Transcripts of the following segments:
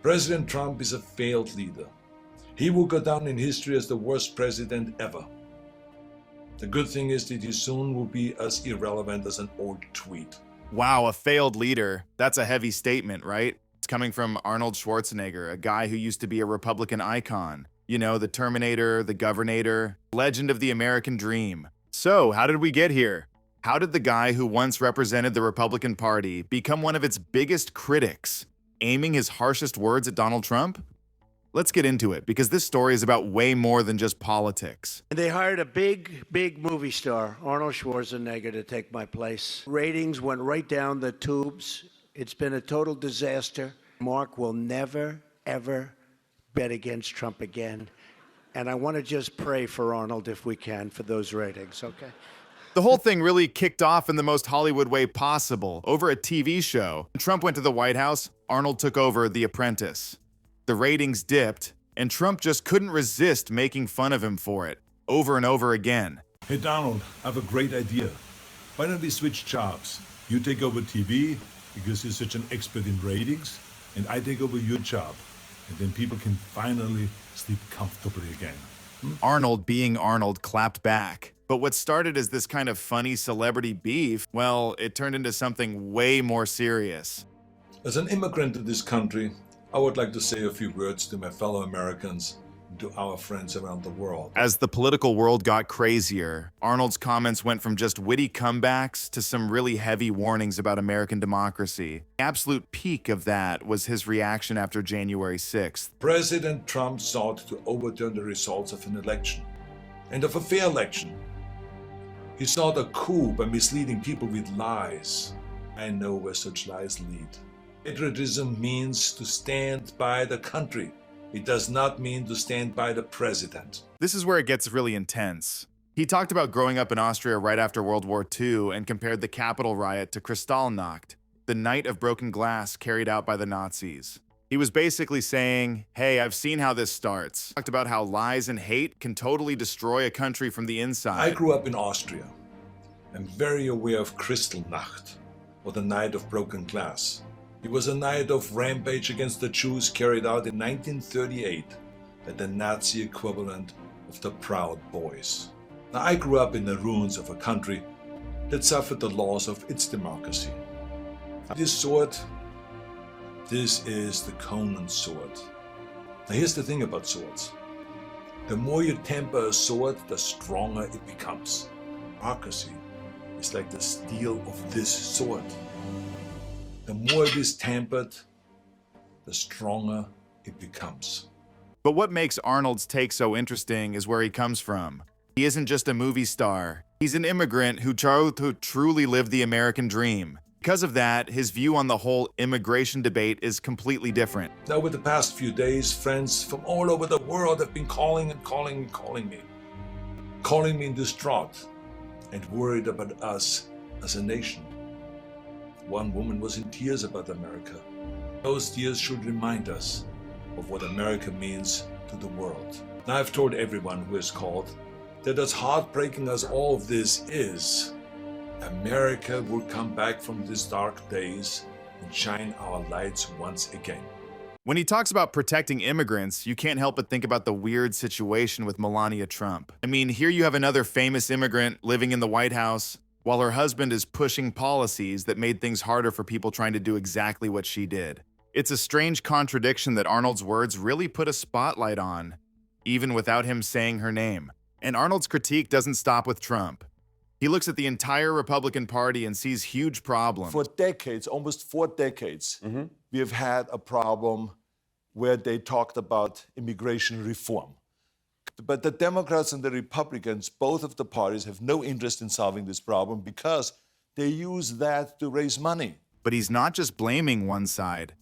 President Trump is a failed leader. He will go down in history as the worst president ever. The good thing is that he soon will be as irrelevant as an old tweet. Wow, a failed leader. That's a heavy statement, right? It's coming from Arnold Schwarzenegger, a guy who used to be a Republican icon. You know, the Terminator, the Governator, legend of the American dream. So, how did we get here? How did the guy who once represented the Republican Party become one of its biggest critics, aiming his harshest words at Donald Trump? Let's get into it, because this story is about way more than just politics. And they hired a big movie star, Arnold Schwarzenegger, to take my place. Ratings went right down the tubes. It's been a total disaster. Mark will never, ever bet against Trump again. And I want to just pray for Arnold, if we can, for those ratings, okay? The whole thing really kicked off in the most Hollywood way possible, over a TV show. When Trump went to the White House, Arnold took over The Apprentice. The ratings dipped, and Trump just couldn't resist making fun of him for it, over and over again. Hey Donald, I have a great idea. Why don't we switch jobs? You take over TV because you're such an expert in ratings, and I take over your job. And then people can finally sleep comfortably again. Arnold, being Arnold, clapped back. But what started as this kind of funny celebrity beef, well, it turned into something way more serious. As an immigrant to this country, I would like to say a few words to my fellow Americans and to our friends around the world. As the political world got crazier, Arnold's comments went from just witty comebacks to some really heavy warnings about American democracy. The absolute peak of that was his reaction after January 6th. President Trump sought to overturn the results of an election, and of a fair election. He sought a coup by misleading people with lies. I know where such lies lead. Patriotism means to stand by the country. It does not mean to stand by the president. This is where it gets really intense. He talked about growing up in Austria right after World War II and compared the Capitol riot to Kristallnacht, the night of broken glass carried out by the Nazis. He was basically saying, hey, I've seen how this starts. He talked about how lies and hate can totally destroy a country from the inside. I grew up in Austria. I'm very aware of Kristallnacht, or the night of broken glass. It was a night of rampage against the Jews carried out in 1938 by the Nazi equivalent of the Proud Boys. Now, I grew up in the ruins of a country that suffered the loss of its democracy. This sword, this is the Conan sword. Now here's the thing about swords. The more you temper a sword, the stronger it becomes. Democracy is like the steel of this sword. The more it is tempered, the stronger it becomes. But what makes Arnold's take so interesting is where he comes from. He isn't just a movie star. He's an immigrant who chose to truly live the American dream. Because of that, his view on the whole immigration debate is completely different. Now, over the past few days, friends from all over the world have been calling me distraught and worried about us as a nation. One woman was in tears about America. Those tears should remind us of what America means to the world. Now, I've told everyone who has called that as heartbreaking as all of this is, America will come back from these dark days and shine our lights once again. When he talks about protecting immigrants, you can't help but think about the weird situation with Melania Trump. I mean, here you have another famous immigrant living in the White House, while her husband is pushing policies that made things harder for people trying to do exactly what she did. It's a strange contradiction that Arnold's words really put a spotlight on, even without him saying her name. And Arnold's critique doesn't stop with Trump. He looks at the entire Republican Party and sees huge problems. For decades, almost 4 decades, we have had a problem where they talked about immigration reform. But the Democrats and the Republicans, both of the parties, have no interest in solving this problem because they use that to raise money. But he's not just blaming one side.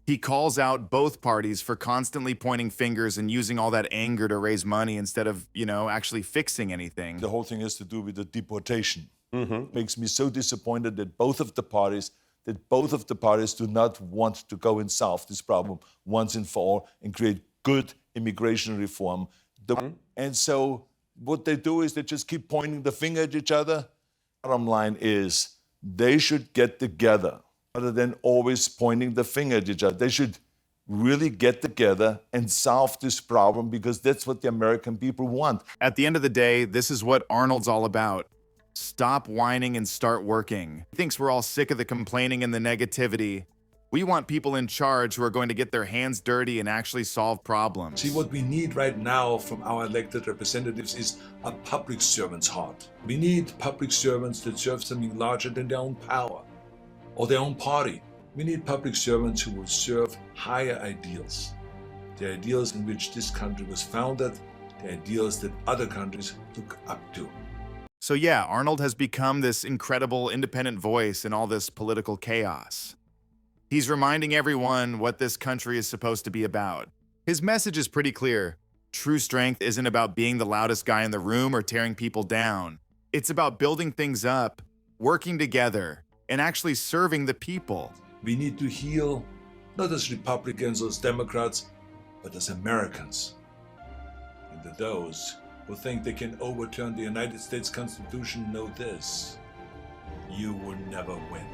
He calls out both parties for constantly pointing fingers and using all that anger to raise money instead of, actually fixing anything. The whole thing has to do with the deportation. Makes me so disappointed that both of the parties do not want to go and solve this problem once and for all and create good immigration reform. And so what they do is they just keep pointing the finger at each other. Bottom line is they should get together rather than always pointing the finger at each other. They should really get together and solve this problem, because that's what the American people want. At the end of the day, this is what Arnold's all about. Stop whining and start working. He thinks we're all sick of the complaining and the negativity. We want people in charge who are going to get their hands dirty and actually solve problems. See, what we need right now from our elected representatives is a public servant's heart. We need public servants that serve something larger than their own power or their own party. We need public servants who will serve higher ideals. The ideals in which this country was founded, the ideals that other countries look up to. So yeah, Arnold has become this incredible independent voice in all this political chaos. He's reminding everyone what this country is supposed to be about. His message is pretty clear. True strength isn't about being the loudest guy in the room or tearing people down. It's about building things up, working together, and actually serving the people. We need to heal, not as Republicans or as Democrats, but as Americans. And to those who think they can overturn the United States Constitution, know this: you will never win.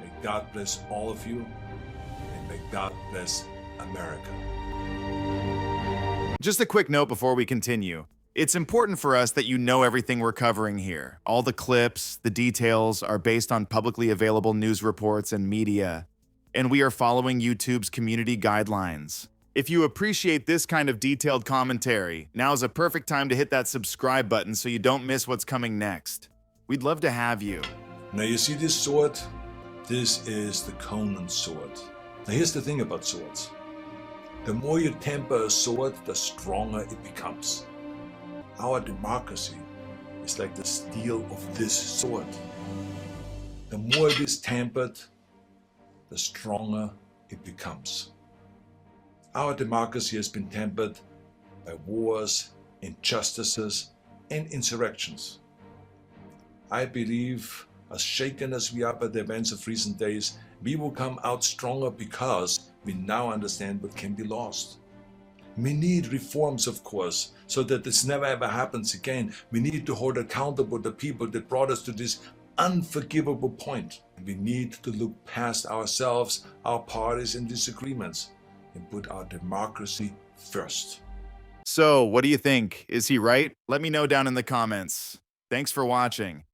May God bless all of you, and may God bless America. Just a quick note before we continue. It's important for us that you know everything we're covering here. All the clips, the details are based on publicly available news reports and media, and we are following YouTube's community guidelines. If you appreciate this kind of detailed commentary, now is a perfect time to hit that subscribe button so you don't miss what's coming next. We'd love to have you. Now you see this sword? This is the Conan sword. Now here's the thing about swords. The more you temper a sword, the stronger it becomes. Our democracy is like the steel of this sword. The more it is tempered, the stronger it becomes. Our democracy has been tempered by wars, injustices, and insurrections. I believe, as shaken as we are by the events of recent days, we will come out stronger because we now understand what can be lost. We need reforms, of course, so that this never ever happens again. We need to hold accountable the people that brought us to this unforgivable point. We need to look past ourselves, our parties, and disagreements, and put our democracy first. So, what do you think? Is he right? Let me know down in the comments. Thanks for watching.